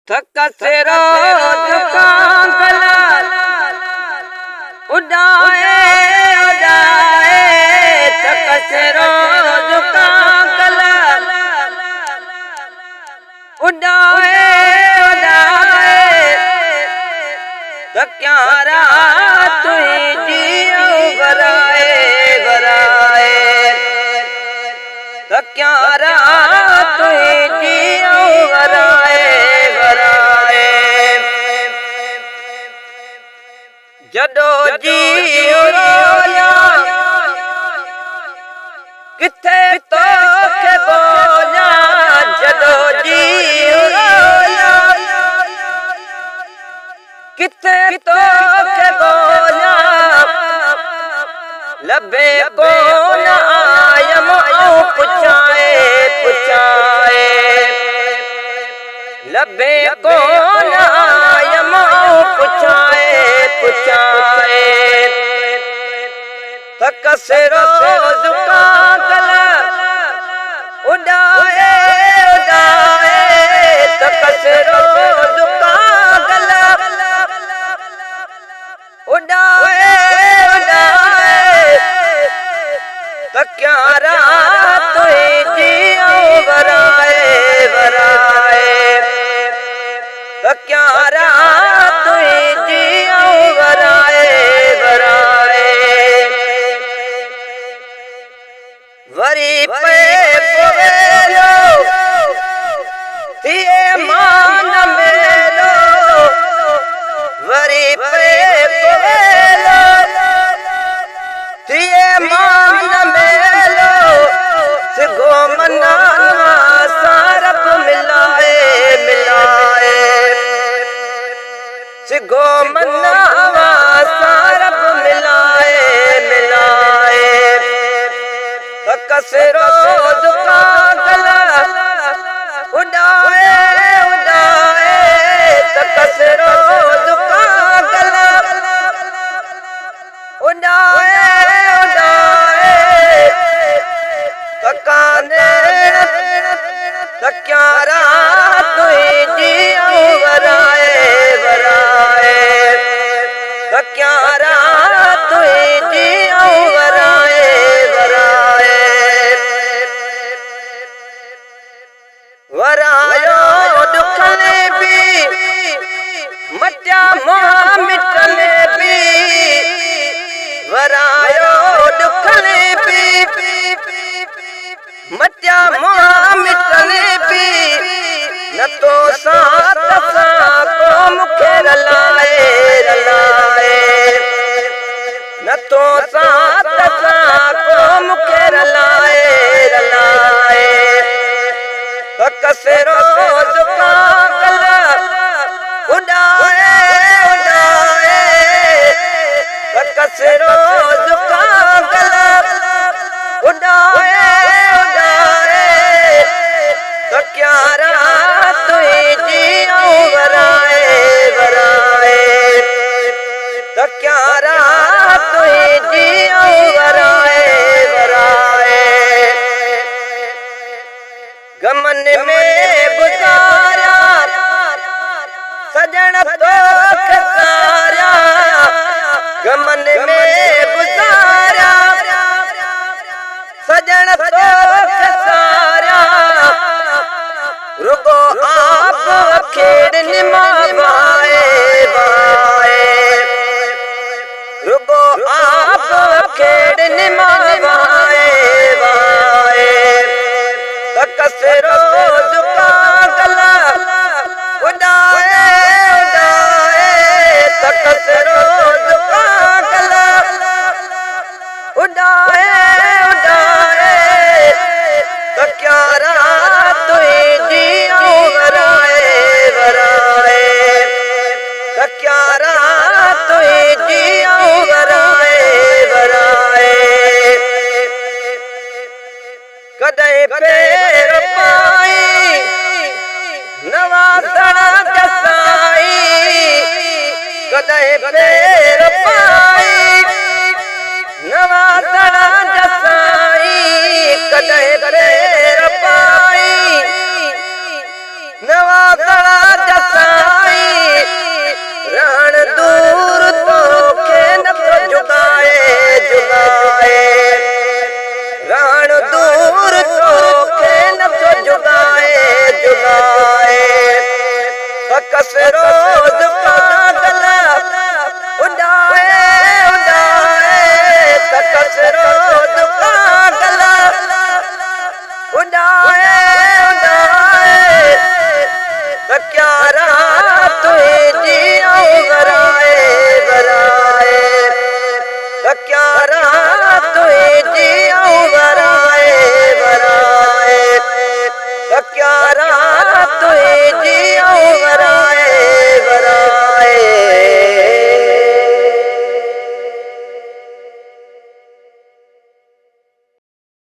थक से रोज कांगला उड़ाए उड़ाए, थक से रोज कांगला उड़ाए उड़ाए, थक्या रात जियो बराए बराए, थक्या रात जियो बराए बराए। जदो जी रोया किथे तो के बोला, जदो जी रोया किथे तो के बोला, लबे को न आयम पुछाए पुछाए, लबे को न आयम पुछाए पुछाए। थक से रोज कांगला उड़ाए उड़ाए, थक से रोज कांगला उड़ाए उड़ाए, थक्या रात जियो बराए बराए, थक्या रात जियो बराए बराए। वरी पे पवेलो थिए मान मेलो, वरी पे पवेलो थिए मान मेलो, सिगो मना सारप मिलाए मिलाए, सिगो मना सारप मिलाए मिलाए। थक से रोज कांगला उड़ाए उड़ाए, थक से रोज कांगला उड़ाए उड़ाए, थकाने थक्या रात जियो बराए बराए, थक्या रात जियो बराए बराए। वरायो दुखने भी मटिया मोह मिटने भी, वरायो दुखने भी मटिया मोह मिटने भी, न तो साथ को मुखे रलाए रलाए, न तो साथ को मुखे रलाए रलाए। थक से रोज कांगला उड़ाए उड़ाए, थक से रोज कांगला उड़ाए उड़ाए, थक्या रात जियो बराए बराए, थक्या रात जियो बराए बराए। गमन में गुजारा सजन तो खसारा, गमन में गुजारा सजन तो खसारा, रुको आप खेड़ निभाए बाए, रुको आप खेड़ निभाए बाए। थक से रोज कांगला उड़ाए उड़ाए, थक से रोज कांगला उड़ाए उड़ाए, थक्या रात जियो बराए बराए, थक्या रात जियो बराए बराए। कदे पैर पाई नवासणा जसाई, कदे पैर पाई नवासणा जसाई, कदे पैर पाई नवासणा जसाई। कसरो